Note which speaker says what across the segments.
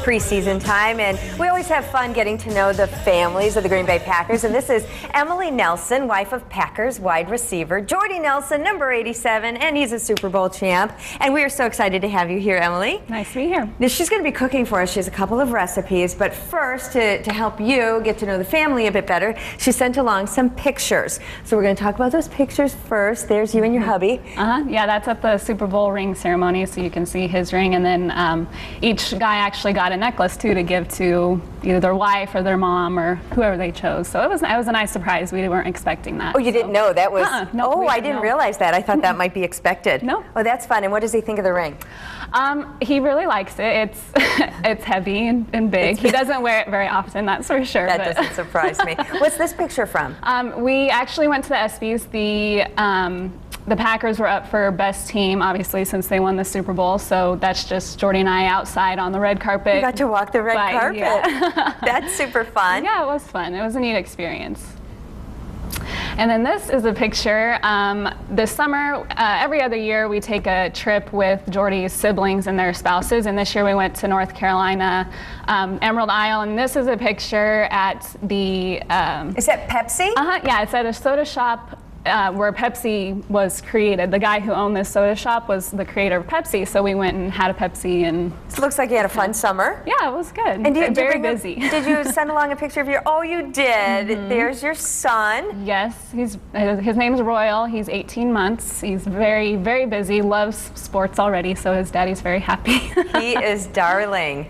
Speaker 1: preseason time, and we always have fun getting to know the families of the Green Bay Packers. And this is Emily Nelson, wife of Packers wide receiver Jordy Nelson, number 87, and he's a Super Bowl champ. And we are so excited to have you here, Emily.
Speaker 2: Nice to be here.
Speaker 1: Now, she's going to be cooking for us. She has a couple of recipes, but first, to help you get to know the family a bit better, she sent along some pictures. So we're going to talk about those pictures first. There's you and your hubby.
Speaker 2: Yeah, that's at the Super Bowl ring ceremony, so you can see his ring, and then each guy actually got a necklace too to give to either their wife or their mom or whoever they chose. So it was a nice surprise. We weren't expecting that.
Speaker 1: Oh, you didn't know that was?
Speaker 2: No,
Speaker 1: oh, I didn't realize that. I thought that might be expected.
Speaker 2: No.
Speaker 1: Oh, that's fun. And what does he think of the ring?
Speaker 2: He really likes it. It's heavy and big. He doesn't wear it very often, that's for sure.
Speaker 1: That doesn't surprise me. What's this picture from?
Speaker 2: We actually went to the ESPYs. The Packers were up for best team, obviously, since they won the Super Bowl. So that's just Jordy and I outside on the red carpet.
Speaker 1: You got to walk the red carpet.
Speaker 2: Yeah.
Speaker 1: That's super fun.
Speaker 2: Yeah, it was fun. It was a neat experience. And then this is a picture. This summer, every other year, we take a trip with Jordy's siblings and their spouses. And this year we went to North Carolina, Emerald Isle. And this is a picture at the...
Speaker 1: Is that Pepsi?
Speaker 2: Yeah, it's at a soda shop where Pepsi was created. The guy who owned this soda shop was the creator of Pepsi, so we went and had a Pepsi. And
Speaker 1: it looks like you had a fun summer.
Speaker 2: Yeah, it was good.
Speaker 1: And
Speaker 2: very busy.
Speaker 1: Did you send along a picture of your? Oh, you did. There's your son.
Speaker 2: Yes, his name's Royal. He's 18 months. He's very, very busy. Loves sports already, so his daddy's very happy.
Speaker 1: He is darling.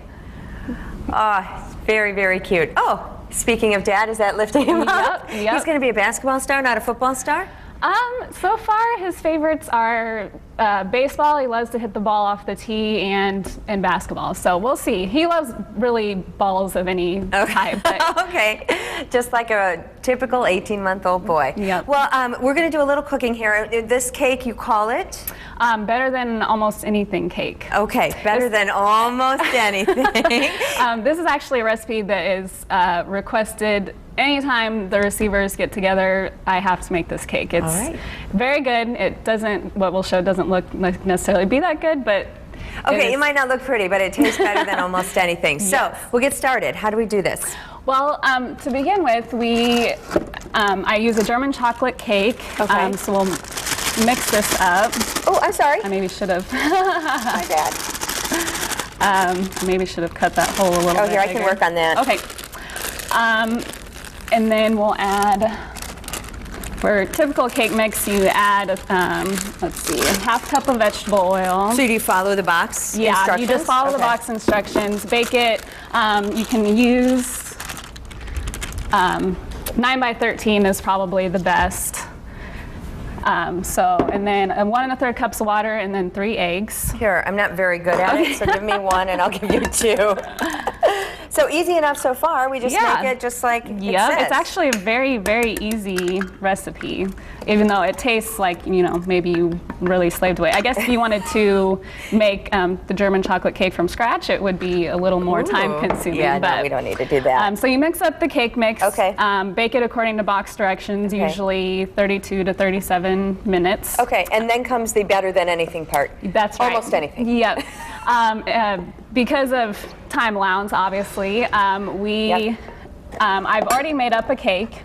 Speaker 1: Oh, very, very cute. Oh. Speaking of dad, is that lifting him up?
Speaker 2: Yep.
Speaker 1: He's going to be a basketball star, not a football star?
Speaker 2: So far, his favorites are baseball. He loves to hit the ball off the tee, and basketball. So we'll see. He loves really balls of any type. But
Speaker 1: okay, just like a typical 18-month-old boy.
Speaker 2: Yep.
Speaker 1: Well, we're going to do a little cooking here. This cake, you call it?
Speaker 2: Better than almost anything cake.
Speaker 1: Okay, better than almost anything.
Speaker 2: This is actually a recipe that is requested. Anytime the receivers get together, I have to make this cake. It's very good. It doesn't, what we'll show doesn't look necessarily be that good, but
Speaker 1: okay, it might not look pretty, but it tastes better than almost anything. So we'll get started. How do we do this?
Speaker 2: Well, to begin with, I use a German chocolate cake.
Speaker 1: Okay.
Speaker 2: So we'll mix this up.
Speaker 1: Oh, I'm sorry.
Speaker 2: I maybe should have.
Speaker 1: My bad.
Speaker 2: Maybe should have cut that hole a little bit.
Speaker 1: Oh, here, I can work on that.
Speaker 2: Okay. And then we'll add, for typical cake mix, you add, let's see, a half cup of vegetable oil.
Speaker 1: So do you follow the box instructions?
Speaker 2: Yeah, you just follow the box instructions. Bake it. You can use 9 by 13 is probably the best. And then 1 1/3 cups of water, and then 3 eggs.
Speaker 1: Here, I'm not very good at it, so give me 1 and I'll give you 2. So easy enough so far. We just make it just like it says.
Speaker 2: It's actually a very, very easy recipe, even though it tastes like, maybe you really slaved away. I guess if you wanted to make the German chocolate cake from scratch, it would be a little more time consuming.
Speaker 1: Yeah, no, we don't need to do that.
Speaker 2: So you mix up the cake mix.
Speaker 1: Okay.
Speaker 2: Bake it according to box directions, usually 32 to 37 minutes.
Speaker 1: Okay, and then comes the better than anything part.
Speaker 2: That's right.
Speaker 1: Almost anything.
Speaker 2: Yep. Because of time allowance, obviously, I've already made up a cake.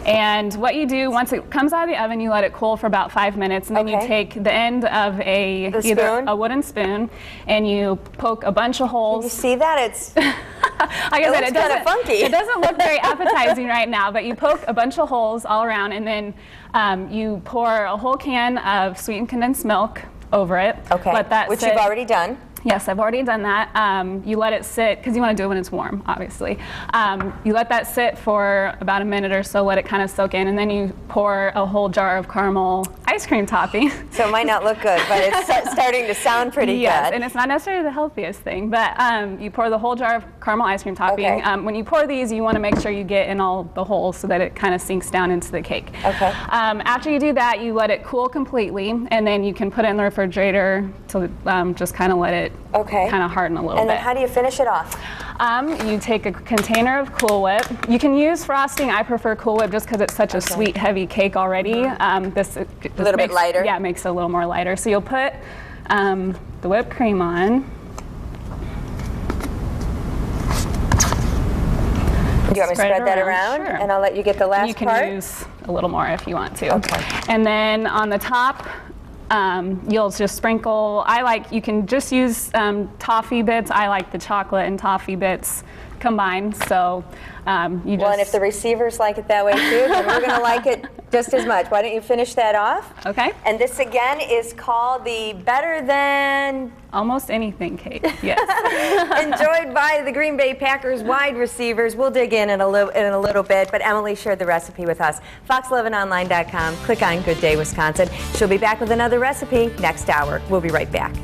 Speaker 2: And what you do, once it comes out of the oven, you let it cool for about 5 minutes, and then you take the end of either a wooden spoon, and you poke a bunch of holes.
Speaker 1: Can you see that? It's
Speaker 2: like I said,
Speaker 1: it looks kind of funky.
Speaker 2: It doesn't look very appetizing right now, but you poke a bunch of holes all around, and then you pour a whole can of sweetened condensed milk over it.
Speaker 1: Okay,
Speaker 2: let that
Speaker 1: which
Speaker 2: sit.
Speaker 1: you've already done.
Speaker 2: Yes, I've already done that. You let it sit, because you want to do it when it's warm, obviously. You let that sit for about a minute or so, let it kind of soak in, and then you pour a whole jar of caramel ice cream topping.
Speaker 1: So it might not look good, but it's starting to sound pretty good.
Speaker 2: And it's not necessarily the healthiest thing, but you pour the whole jar of caramel ice cream topping.
Speaker 1: Okay.
Speaker 2: When you pour these, you want to make sure you get in all the holes so that it kind of sinks down into the cake.
Speaker 1: Okay.
Speaker 2: After you do that, you let it cool completely, and then you can put it in the refrigerator to just kind of let it kind of harden a little bit.
Speaker 1: And then how do you finish it off?
Speaker 2: You take a container of Cool Whip. You can use frosting. I prefer Cool Whip just because it's such a sweet, heavy cake already. This
Speaker 1: a little bit lighter?
Speaker 2: Yeah, it makes it a little more lighter. So you'll put the whipped cream on.
Speaker 1: Do you want me to spread that around?
Speaker 2: Sure.
Speaker 1: And I'll let you get the last
Speaker 2: You can
Speaker 1: part?
Speaker 2: use a little more if you want to.
Speaker 1: Okay.
Speaker 2: And then on the top, you'll just sprinkle. You can just use toffee bits. I like the chocolate and toffee bits combined. So you just.
Speaker 1: Well, and if the receivers like it that way too, then we're going to like it just as much. Why don't you finish that off?
Speaker 2: Okay.
Speaker 1: And this again is called the Better Than
Speaker 2: Almost anything cake. Yes.
Speaker 1: enjoyed by the Green Bay Packers wide receivers. We'll dig in a little bit, but Emily shared the recipe with us. Fox11online.com. Click on Good Day Wisconsin. She'll be back with another recipe next hour. We'll be right back.